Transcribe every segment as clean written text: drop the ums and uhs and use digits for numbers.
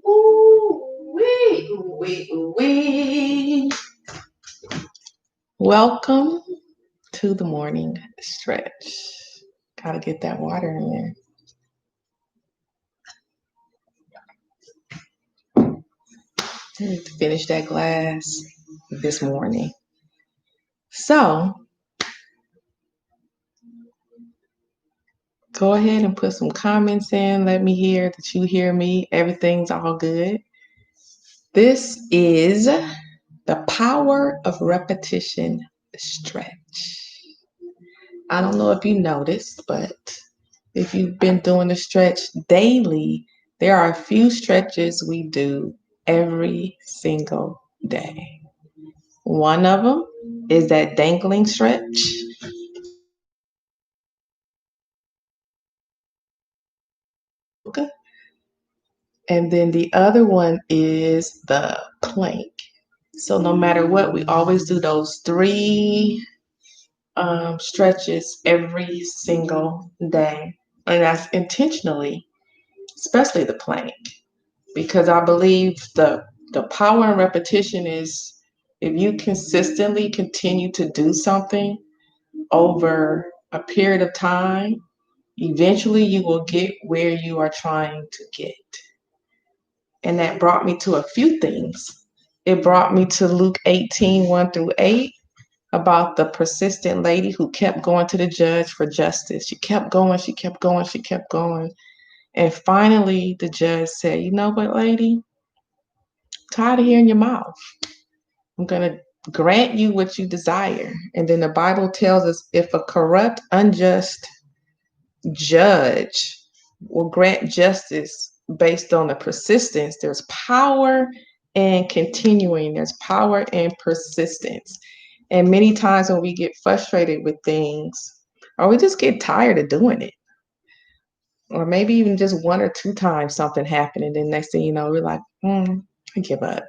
Ooh, wee, ooh, wee, ooh, wee. Welcome to the morning stretch. Gotta get that water in there. I need to finish that glass this morning. So go ahead and put some comments in. Let me hear that you hear me. Everything's all good. This is the power of repetition stretch. I don't know if you noticed, but if you've been doing the stretch daily, there are a few stretches we do every single day. One of them is that dangling stretch. And then the other one is the plank. So no matter what, we always do those three stretches every single day. And that's intentionally, especially the plank, because I believe the power in repetition is if you consistently continue to do something over a period of time, eventually you will get where you are trying to get. And that brought me to a few things. It brought me to Luke 18, 1 through 8, about the persistent lady who kept going to the judge for justice. She kept going, she kept going, she kept going. And finally, the judge said, "You know what, lady? I'm tired of hearing your mouth. I'm going to grant you what you desire." And then the Bible tells us if a corrupt, unjust judge will grant justice based on the persistence, there's power in continuing, there's power in persistence. And many times when we get frustrated with things, or we just get tired of doing it, or maybe even just one or two times something happened, and then next thing you know, we're like, I give up.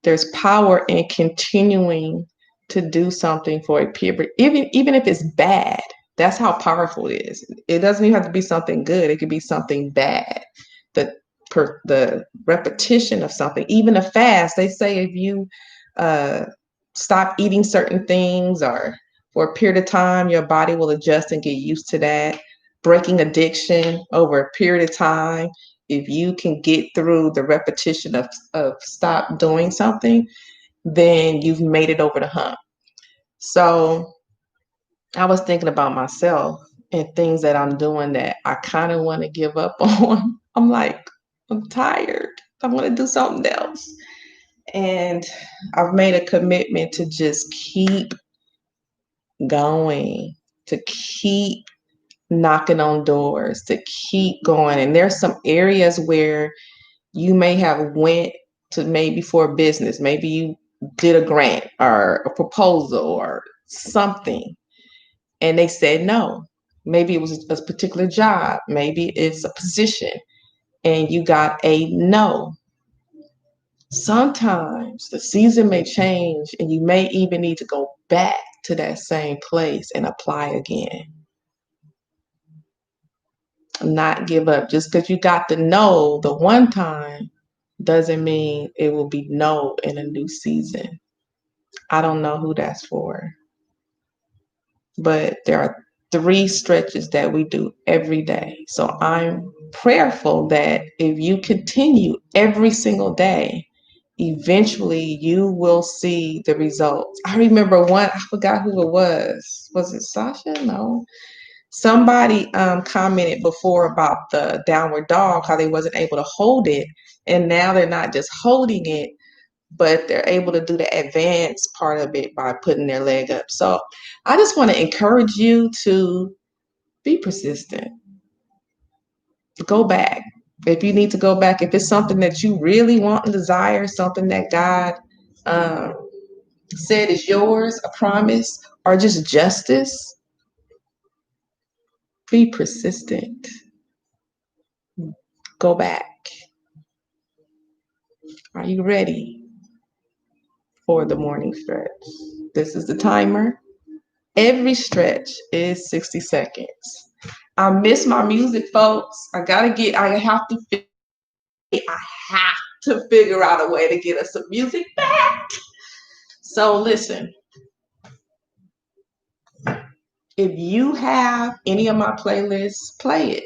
There's power in continuing to do something for a period, even if it's bad. That's how powerful it is. It doesn't even have to be something good. It could be something bad. The repetition of something, even a fast. They say if you stop eating certain things or for a period of time, your body will adjust and get used to that. Breaking addiction over a period of time, if you can get through the repetition of stop doing something, then you've made it over the hump. So I was thinking about myself and things that I'm doing that I kind of want to give up on. I'm like, I'm tired. I want to do something else. And I've made a commitment to just keep going, to keep knocking on doors, to keep going. And there's some areas where you may have went to maybe for a business, maybe you did a grant or a proposal or something, and they said no. Maybe it was a particular job, maybe it's a position, and you got a no. Sometimes the season may change and you may even need to go back to that same place and apply again. Not give up. Just because you got the no the one time doesn't mean it will be no in a new season. I don't know who that's for, but there are three stretches that we do every day. So I'm prayerful that if you continue every single day, eventually you will see the results. I remember one, I forgot who it was. Was it Sasha? No. Somebody commented before about the downward dog, how they wasn't able to hold it. And now they're not just holding it, but they're able to do the advanced part of it by putting their leg up. So I just want to encourage you to be persistent. Go back. If you need to go back, if it's something that you really want and desire, something that God um, said is yours, a promise, or just justice, be persistent. Go back. Are you ready for the morning stretch? This is the timer. Every stretch is 60 seconds. I miss my music, folks. I have to figure out a way to get us some music back. So listen, if you have any of my playlists, play it.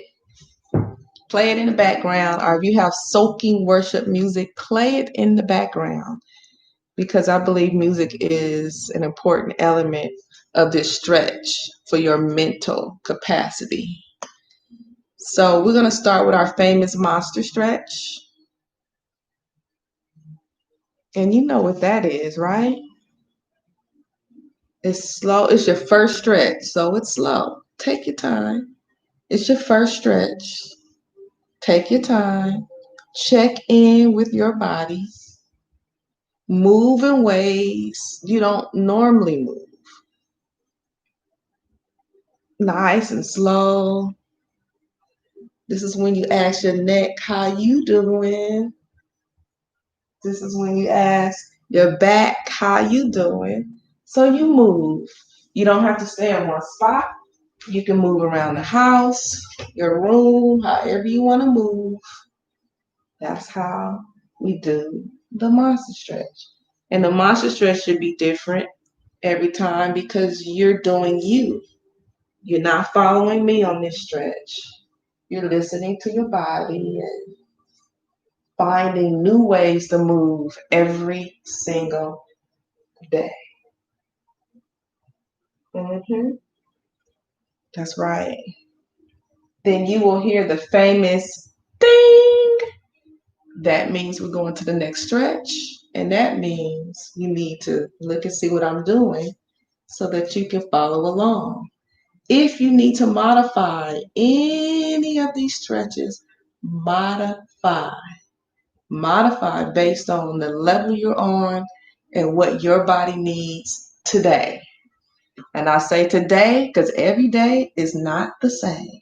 Play it in the background, or if you have soaking worship music, play it in the background, because I believe music is an important element of this stretch for your mental capacity. So we're going to start with our famous monster stretch. And you know what that is, right? It's slow. It's your first stretch, so it's slow. Take your time. It's your first stretch. Take your time. Check in with your body. Move in ways you don't normally move. Nice and slow. This is when you ask your neck, how you doing? This is when you ask your back, how you doing? So you move. You don't have to stay in one spot. You can move around the house, your room, however you want to move. That's how we do the monster stretch. And the monster stretch should be different every time because you're doing you. You're not following me on this stretch. You're listening to your body and finding new ways to move every single day. Mm-hmm. That's right. Then you will hear the famous ding. That means we're going to the next stretch. And that means you need to look and see what I'm doing so that you can follow along. If you need to modify any of these stretches, modify. Modify based on the level you're on and what your body needs today. And I say today because every day is not the same.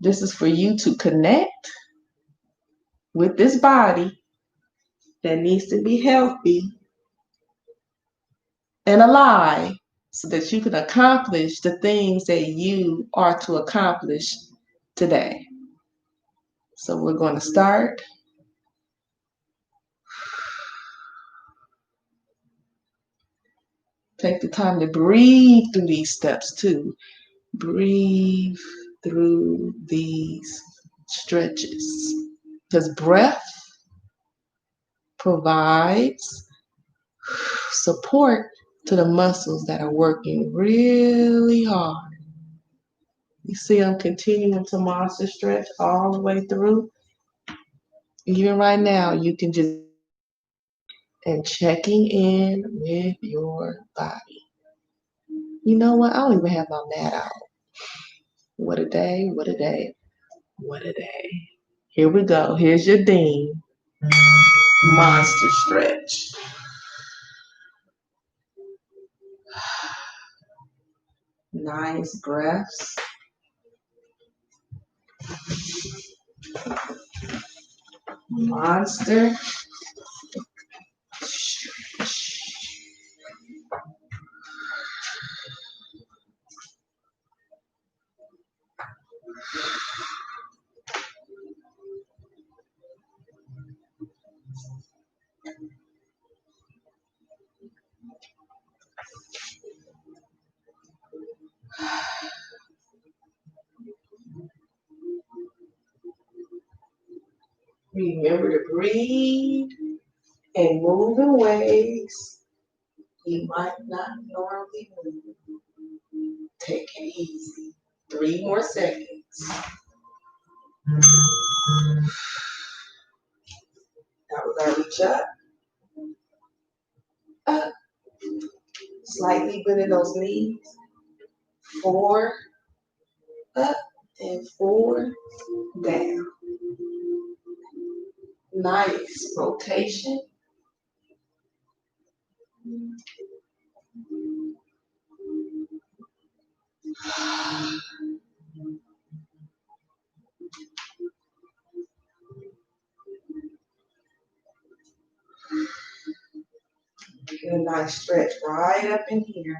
This is for you to connect with this body that needs to be healthy and alive so that you can accomplish the things that you are to accomplish today. So we're going to start. Take the time to breathe through these steps too. Breathe through these stretches because breath provides support to the muscles that are working really hard. You see I'm continuing to monster stretch all the way through. Even right now, you can just and checking in with your body. You know what? I don't even have my mat out. What a day, what a day, what a day. Here we go. Here's your ding. Monster stretch. Nice breaths. Monster. Remember to breathe and move in ways you might not normally move. Take it easy. 3 more seconds. Now we're going to reach up up, slightly bending those knees. 4, up, and 4, down. Nice rotation. Get a nice stretch right up in here.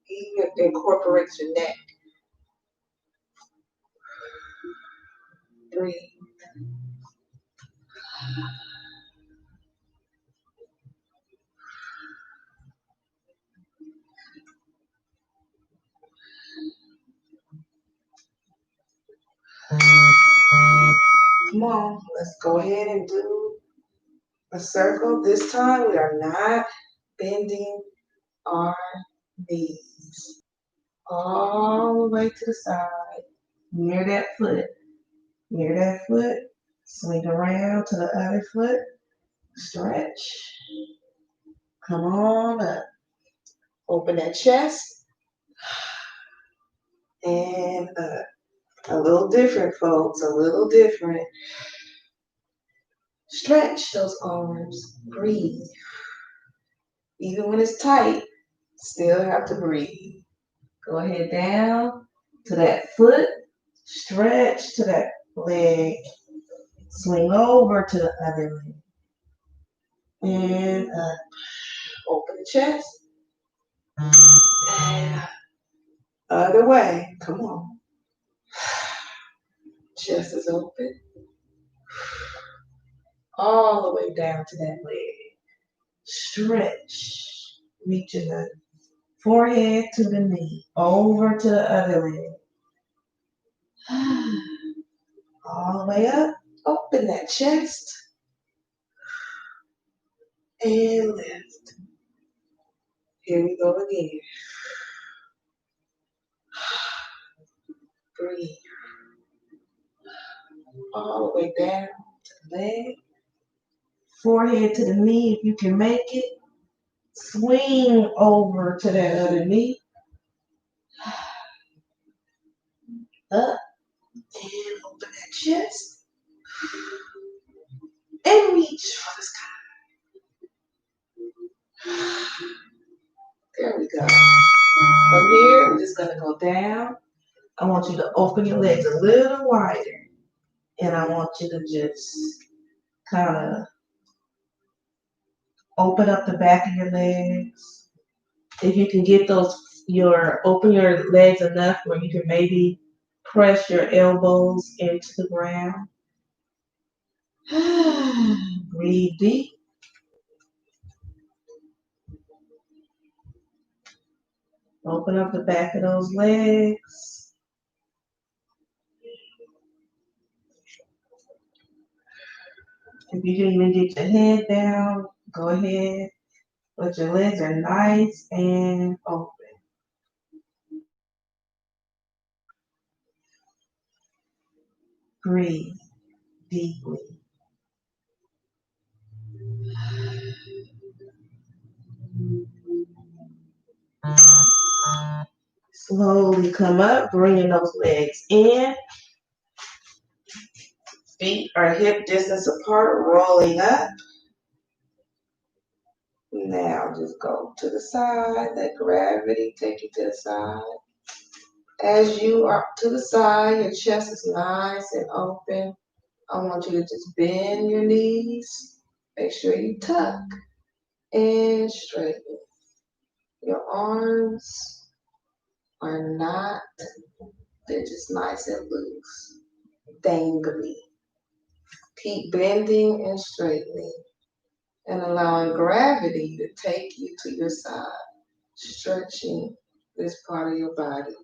Even incorporate your neck. Breathe. Come on, let's go ahead and do a circle. This time we are not bending our knees. All the way to the side. Near that foot. Near that foot. Swing around to the other foot. Stretch. Come on up. Open that chest. And up. A little different, folks. A little different. Stretch those arms. Breathe. Even when it's tight, still have to breathe. Go ahead down to that foot. Stretch to that leg. Swing over to the other leg. And up. Open the chest. And other way. Come on. Chest is open. All the way down to that leg. Stretch. Reaching the forehead to the knee. Over to the other leg. All the way up. Open that chest. And lift. Here we go again. Breathe. All the way down to the leg. Forehead to the knee if you can make it. Swing over to that other knee. Up. And open that chest. And reach for the sky. There we go. From here, we're just going to go down. I want you to open your legs a little wider. And I want you to just kind of open up the back of your legs. If you can get open your legs enough where you can maybe press your elbows into the ground. Breathe deep. Open up the back of those legs. If you can even get your head down, go ahead. But your legs are nice and open. Breathe deeply. Slowly come up, bringing those legs in. Feet are hip distance apart, rolling up. Now just go to the side, let gravity take you to the side. As you are to the side, your chest is nice and open. I want you to just bend your knees. Make sure you tuck and straighten. Your arms are not, they're just nice and loose, dangly. Keep bending and straightening and allowing gravity to take you to your side, stretching this part of your body.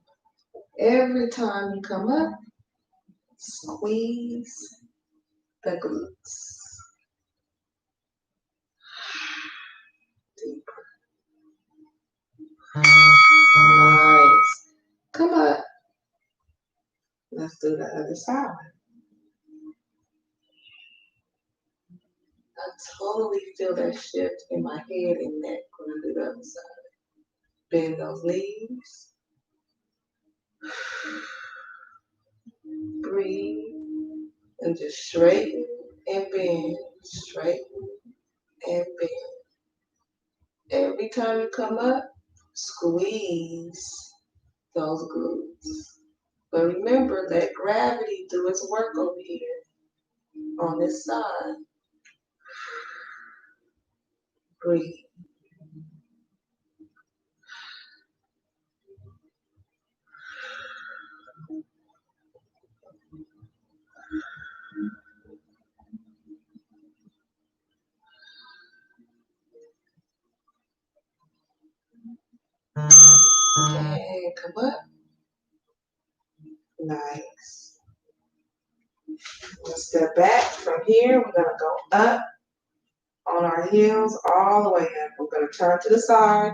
Every time you come up, squeeze the glutes. Deeper. Nice. Come up. Let's do the other side. I slowly feel that shift in my head and neck when I do the other side. Bend those knees. Breathe. And just straighten and bend. Straighten and bend. Every time you come up, squeeze those glutes. But remember, let gravity do its work over here on this side. Breathe. And come up. Nice. We'll step back from here. We're going to go up on our heels all the way up. We're going to turn to the side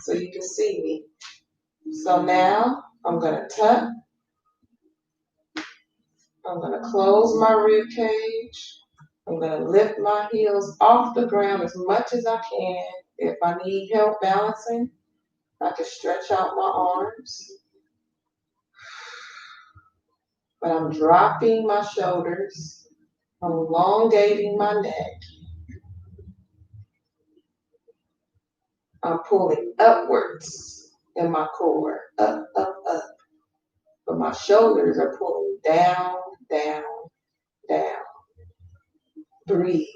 so you can see me. So now I'm going to tuck. I'm going to close my rib cage. I'm going to lift my heels off the ground as much as I can. If I need help balancing, I can stretch out my arms. But I'm dropping my shoulders. I'm elongating my neck. I'm pulling upwards in my core, up, up, up. But my shoulders are pulling down, down, down. Breathe.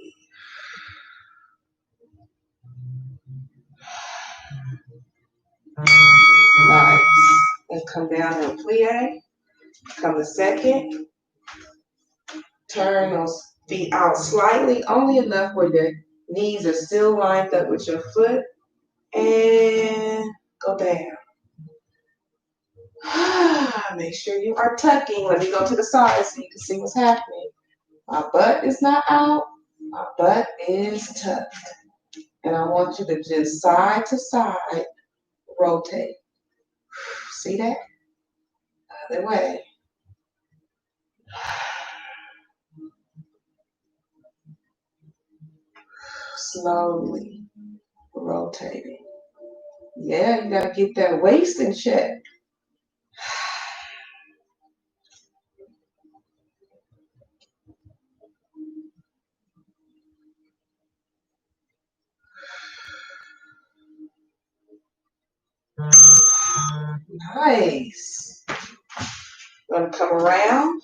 Nice. And come down in plie. Come to second. Turn those feet out slightly, only enough where your knees are still lined up with your foot. And go down. Make sure you are tucking. Let me go to the side so you can see what's happening. My butt is not out. My butt is tucked. And I want you to just side to side rotate. See that? Other way. Slowly rotating. Yeah, you gotta get that waist in check. Nice. We're gonna come around.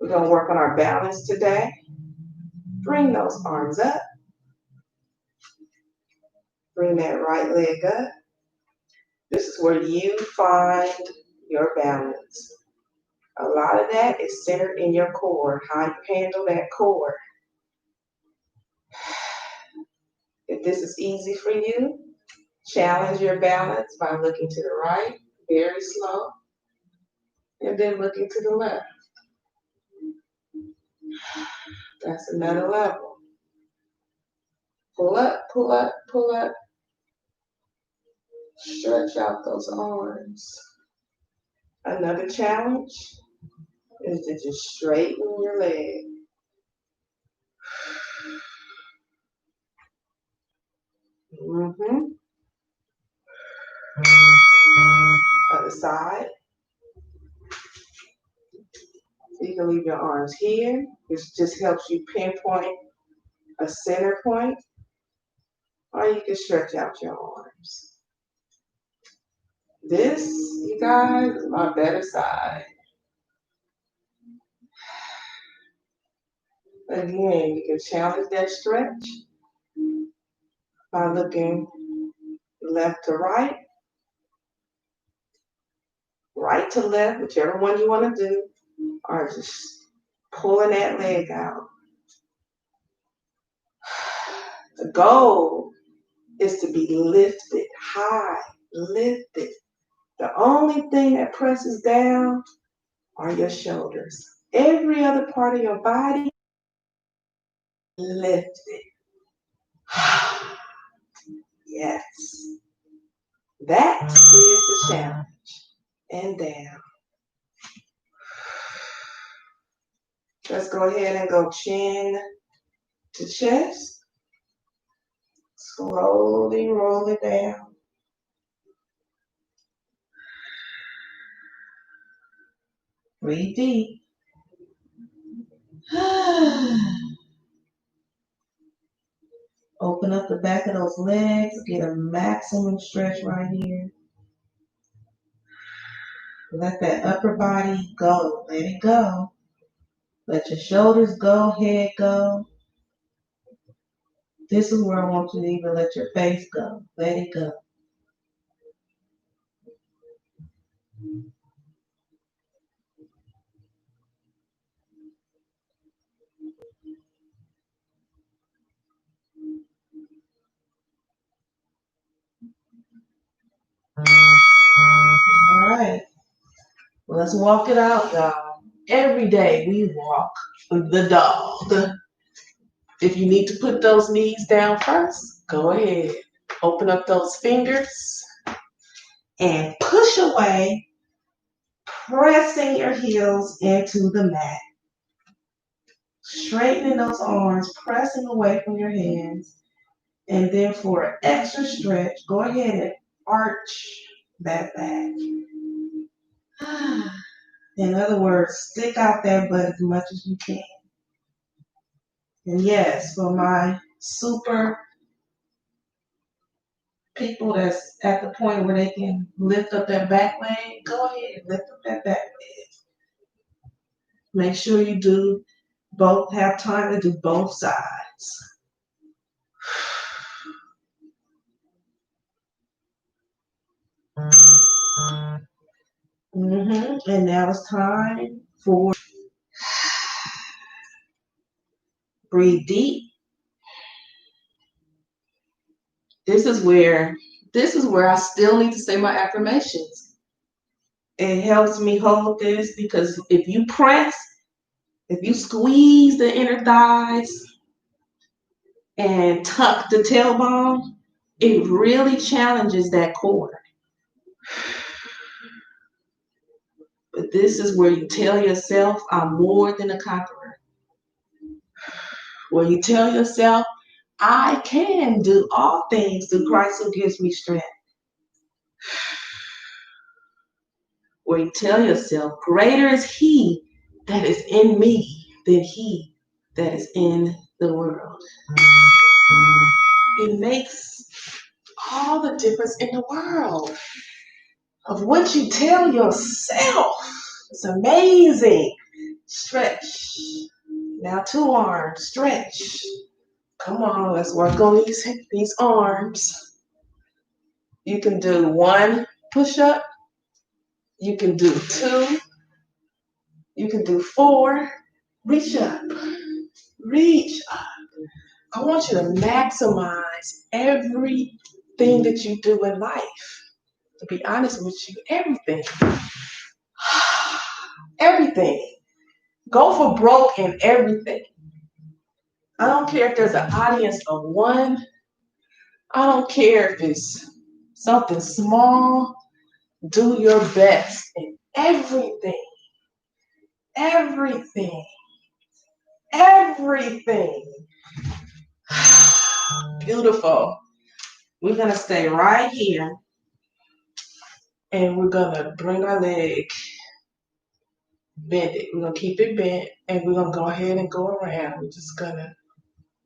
We're gonna work on our balance today. Bring those arms up. Bring that right leg up. This is where you find your balance. A lot of that is centered in your core, how you handle that core. If this is easy for you, challenge your balance by looking to the right, very slow, and then looking to the left. That's another level. Pull up, pull up, pull up. Stretch out those arms. Another challenge is to just straighten your leg. Other side. So you can leave your arms here. This just helps you pinpoint a center point. Or you can stretch out your arms. This, you guys, is my better side. Again, you can challenge that stretch by looking left to right, right to left, whichever one you want to do, or just pulling that leg out. The goal is to be lifted high, lifted. The only thing that presses down are your shoulders. Every other part of your body lifted. Yes. That is the challenge. And down. Let's go ahead and go chin to chest. Slowly roll it down. Breathe deep. Open up the back of those legs. Get a maximum stretch right here. Let that upper body go. Let it go. Let your shoulders go, head go. This is where I want you to even let your face go. Let it go. All right. Well, let's walk it out, y'all. Every day we walk the dog. If you need to put those knees down first, go ahead. Open up those fingers and push away, pressing your heels into the mat. Straightening those arms, pressing away from your hands. And then for an extra stretch, go ahead and arch that back. In other words, stick out that butt as much as you can. And yes, for my super people that's at the point where they can lift up that back leg, go ahead, lift up that back leg. Make sure you do both, have time to do both sides. And now it's time for breathe deep. This is where I still need to say my affirmations. It helps me hold this because if you press, if you squeeze the inner thighs and tuck the tailbone, it really challenges that core. But this is where you tell yourself, I'm more than a conqueror. Where you tell yourself, I can do all things through Christ who gives me strength. Where you tell yourself, greater is he that is in me than he that is in the world. It makes all the difference in the world of what you tell yourself. It's amazing. Stretch. Now 2 arms, stretch. Come on, let's work on these arms. You can do 1 push-up. You can do 2. You can do 4. Reach up. Reach up. I want you to maximize everything that you do in life. To be honest with you, everything. Everything. Go for broke in everything. I don't care if there's an audience of 1. I don't care if it's something small. Do your best in everything. Everything. Everything. Beautiful. We're going to stay right here and we're going to bring our leg, bend it. We're going to keep it bent and we're going to go ahead and go around. We're just going to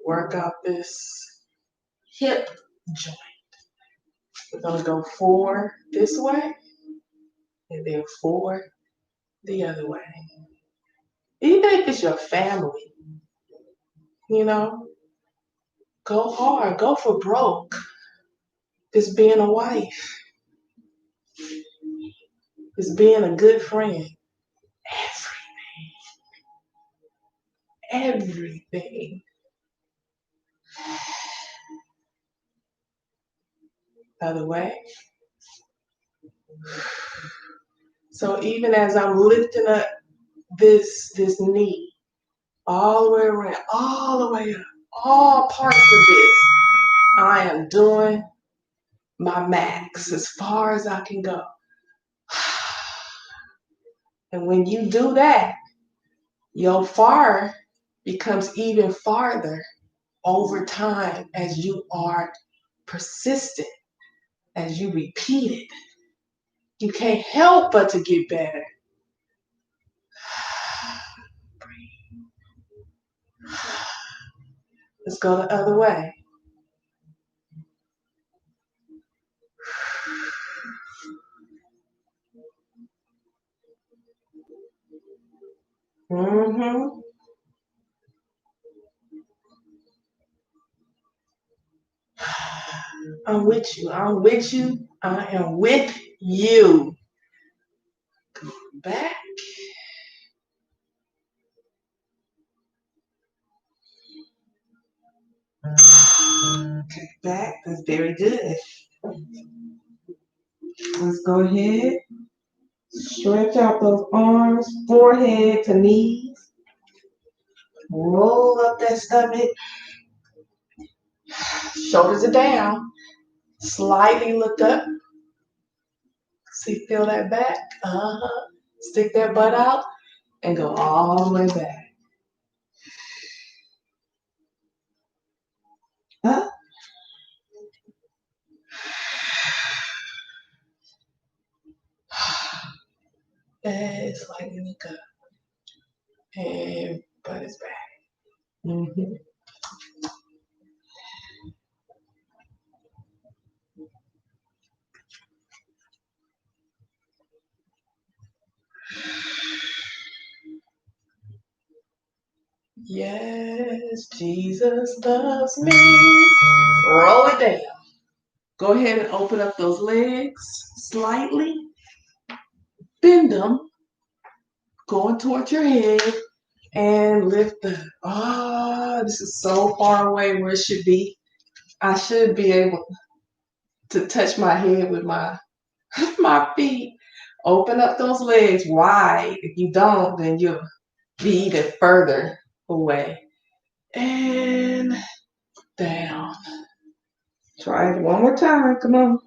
work out this hip joint. We're going to go 4 this way and then 4 the other way. Even if it's your family, you know, go hard, go for broke. Just being a wife, just being a good friend. Everything. Other way. So even as I'm lifting up this knee, all the way around, all the way up, all parts of this, I am doing my max as far as I can go. And when you do that, your far becomes even farther over time as you are persistent as you repeat it. You can't help but to get better. Let's go the other way. Mm-hmm. I'm with you. I'm with you. I am with you. Back. Back. That's very good. Let's go ahead. Stretch out those arms, forehead to knees. Roll up that stomach. Shoulders are down. Slightly look up. See, feel that back. Stick that butt out and go all the way back. Up. And slightly look up. And butt is back. Mm-hmm. Yes, Jesus loves me. Roll it down. Go ahead and open up those legs slightly. Bend them, going towards your head, and lift them. This is so far away where it should be. I should be able to touch my head with my feet. Open up those legs wide. If you don't, then you'll be even further away. And down. Try it one more time. Come on.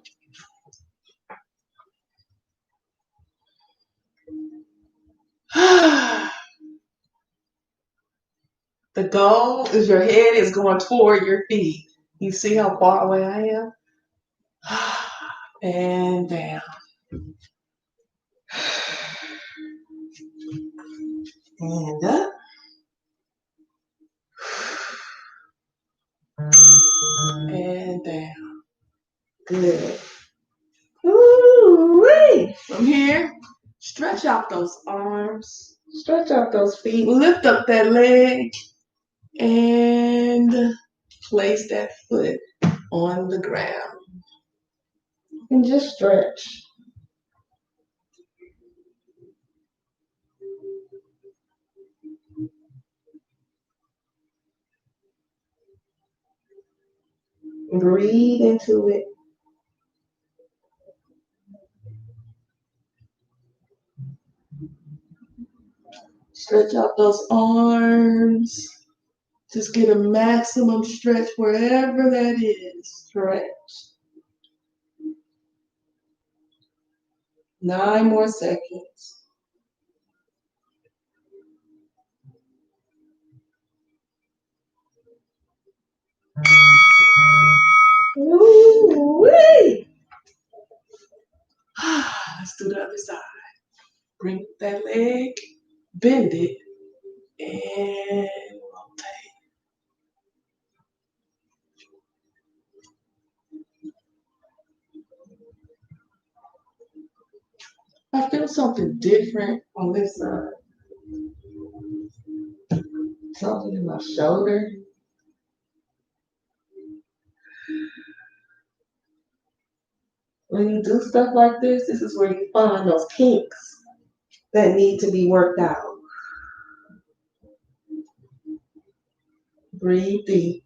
The goal is your head is going toward your feet. You see how far away I am? And down. And up. And down. Good. Woo-wee. From here, stretch out those arms. Stretch out those feet. Lift up that leg. And place that foot on the ground. And just stretch. Breathe into it. Stretch out those arms. Just get a maximum stretch wherever that is. Stretch. 9 more seconds. Woo-wee. Let's do the other side. Bring that leg, bend it, and rotate. I feel something different on this side. Something in my shoulder. When you do stuff like this is where you find those kinks that need to be worked out. Breathe deep.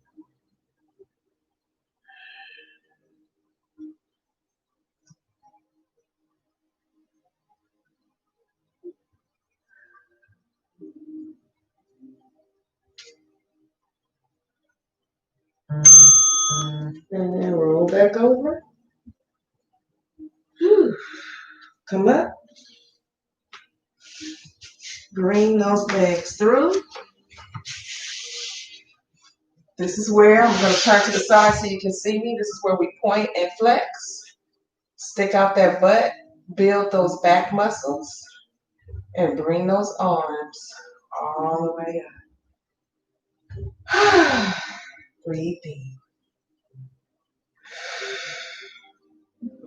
And then roll back over. Whew. Come up. Bring those legs through. This is where I'm going to turn to the side so you can see me. This is where we point and flex. Stick out that butt, build those back muscles, and bring those arms all the way up. Breathe deep.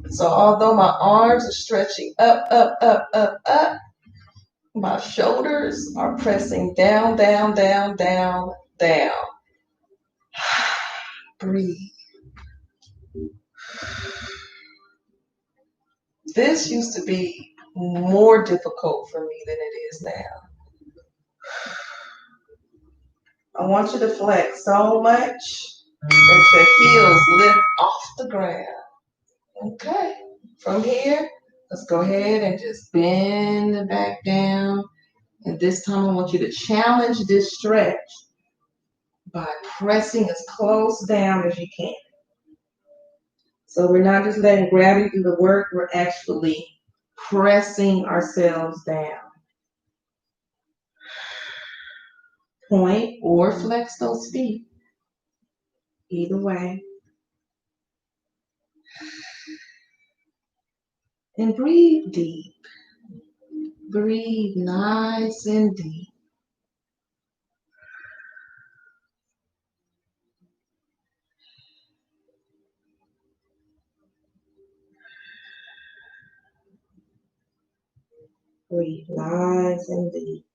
So although my arms are stretching up, up, up, up, up, my shoulders are pressing down, down, down, down, down. Breathe. This used to be more difficult for me than it is now. I want you to flex so much that your heels lift off the ground. Okay. From here, let's go ahead and just bend the back down. And this time I want you to challenge this stretch by pressing as close down as you can. So we're not just letting gravity do the work, we're actually pressing ourselves down. Point or flex those feet. Either way. And breathe deep. Breathe nice and deep. Breathe nice and deep.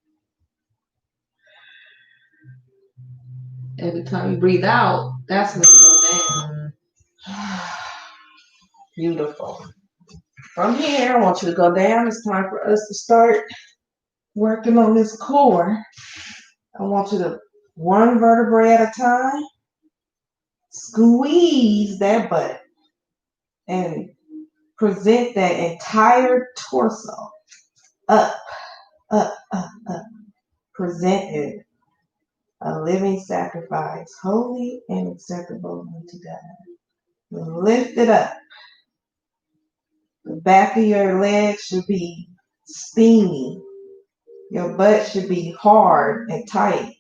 Every time you breathe out, that's when you go down. Beautiful. From here, I want you to go down. It's time for us to start working on this core. I want you to, one vertebrae at a time, squeeze that butt and present that entire torso up, up, up, up. Present it. A living sacrifice, holy and acceptable unto God. Lift it up. The back of your leg should be steamy. Your butt should be hard and tight.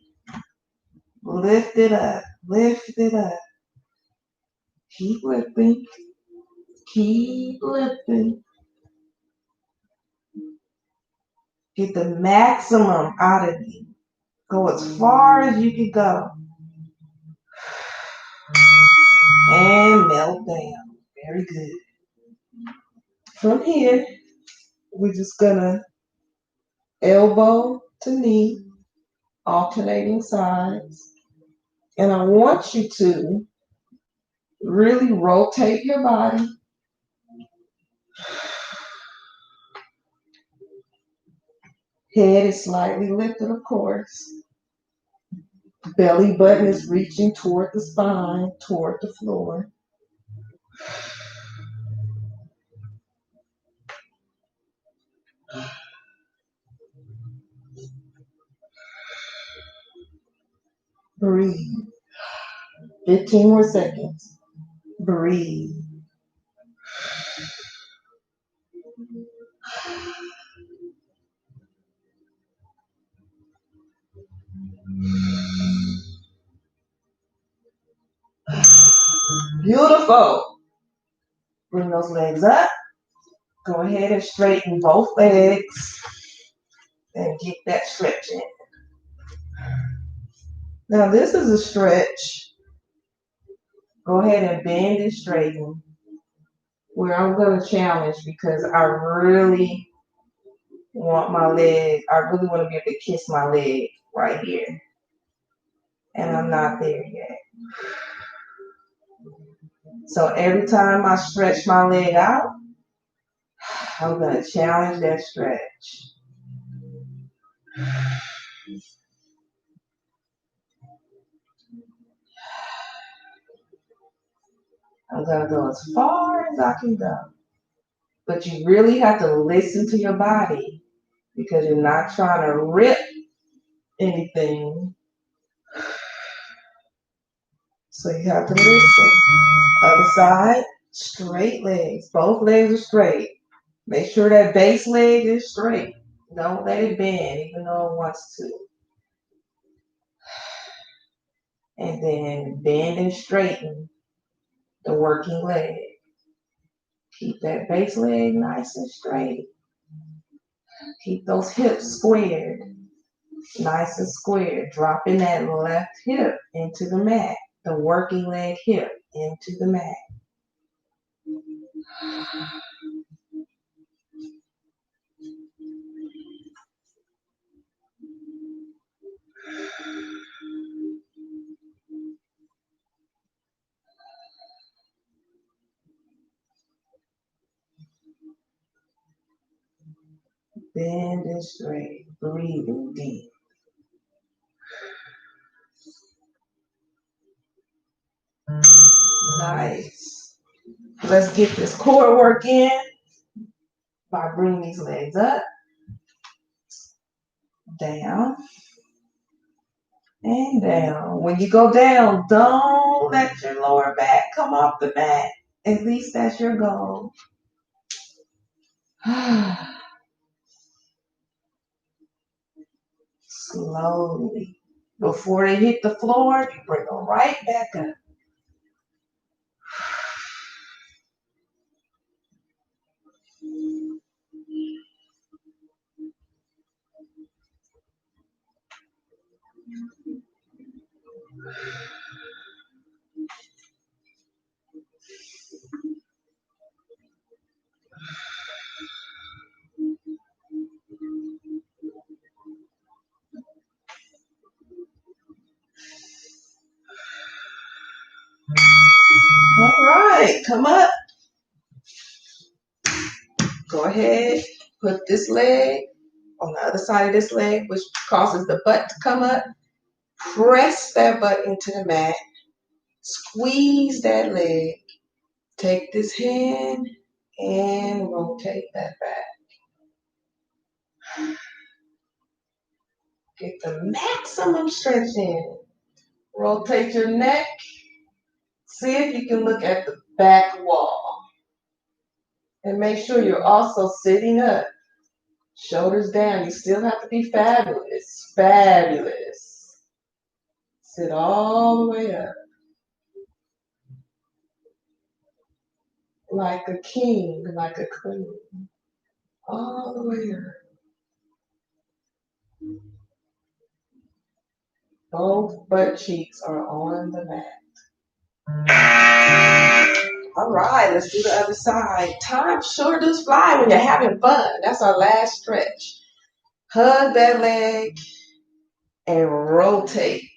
Lift it up. Lift it up. Keep lifting. Keep lifting. Get the maximum out of you. Go as far as you can go. And melt down. Very good. From here, we're just gonna elbow to knee, alternating sides. And I want you to really rotate your body. Head is slightly lifted, of course. Belly button is reaching toward the spine, toward the floor. Breathe. 15 more seconds. Breathe. Beautiful. Bring those legs up. Go ahead and straighten both legs and get that stretch in. Now this is a stretch. Go ahead and bend and straighten. Where I'm going to challenge because I really want my leg. I really want to be able to kiss my leg right here. And I'm not there yet. So every time I stretch my leg out, I'm going to challenge that stretch. I'm going to go as far as I can go. But you really have to listen to your body because you're not trying to rip anything. So you have to listen. Other side, straight legs. Both legs are straight. Make sure that base leg is straight. Don't let it bend even though it wants to. And then bend and straighten the working leg. Keep that base leg nice and straight. Keep those hips squared, nice and squared. Dropping that left hip into the mat, the working leg hip into the mat. Bend and straight, breathing deep. Nice. Let's get this core work in by bringing these legs up, down, and down. When you go down, don't let your lower back come off the mat. At least that's your goal. Slowly. Before they hit the floor, you bring them right back up. All right, come up. Go ahead, put this leg on the other side of this leg, which causes the butt to come up. Press that butt into the mat. Squeeze that leg. Take this hand and rotate that back. Get the maximum stretch in. Rotate your neck. See if you can look at the back wall. And make sure you're also sitting up. Shoulders down. You still have to be fabulous. Fabulous. Sit all the way up. Like a king, like a queen. All the way up. Both butt cheeks are on the mat. All right, let's do the other side. Time sure does fly when you're having fun. That's our last stretch. Hug that leg and rotate.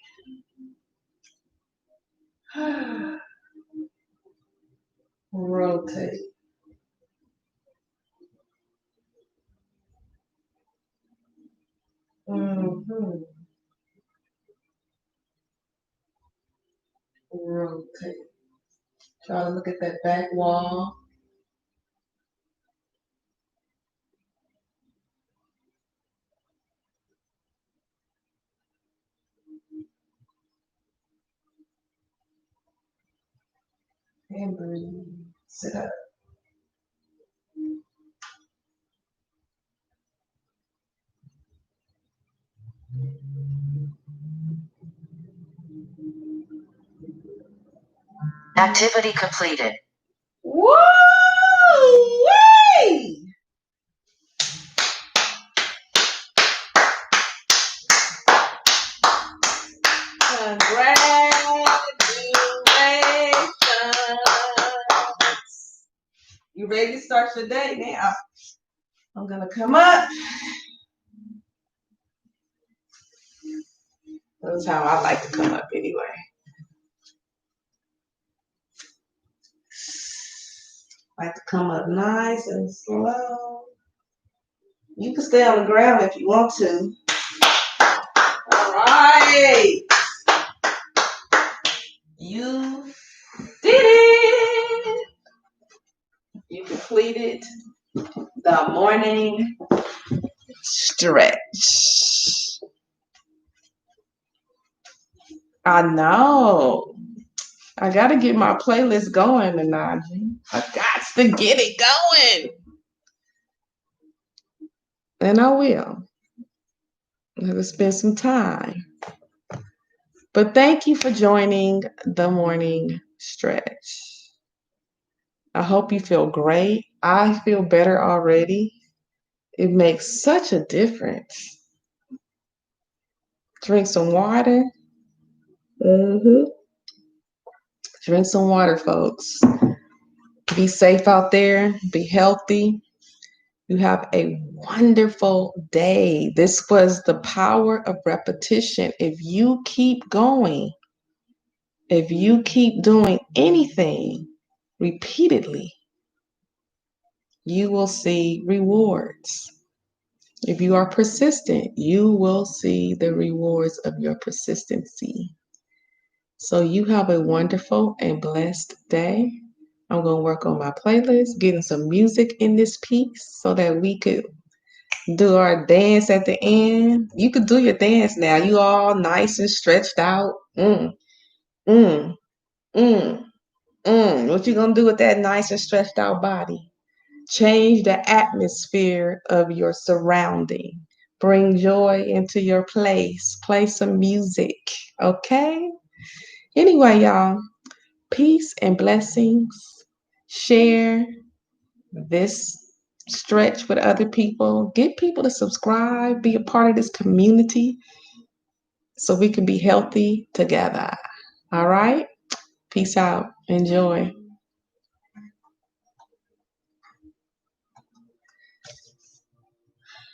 Rotate. Mm-hmm. Rotate. Try to look at that back wall. And breathe. Sit up. Activity completed. Woo! Yay! Congratulations. You ready to start your day now? I'm going to come up. That's how I like to come up anyway. Like to come up nice and slow. You can stay on the ground if you want to. All right. You did it. You completed the morning stretch. I know. I got to get my playlist going, Nanaji. I got to get it going. And I will. I'm going to spend some time. But thank you for joining the morning stretch. I hope you feel great. I feel better already. It makes such a difference. Drink some water. hmm Drink some water, folks. Be safe out there. Be healthy. You have a wonderful day. This was the power of repetition. If you keep going, if you keep doing anything repeatedly, you will see rewards. If you are persistent, you will see the rewards of your persistency. So you have a wonderful and blessed day. I'm going to work on my playlist, getting some music in this piece so that we could do our dance at the end. You could do your dance now. You all nice and stretched out. Mm, mm, What you gonna do with that nice and stretched out body? Change the atmosphere of your surrounding. Bring joy into your place. Play some music. Okay? Anyway, y'all, peace and blessings. Share this stretch with other people. Get people to subscribe, be a part of this community so we can be healthy together. All right? Peace out. Enjoy.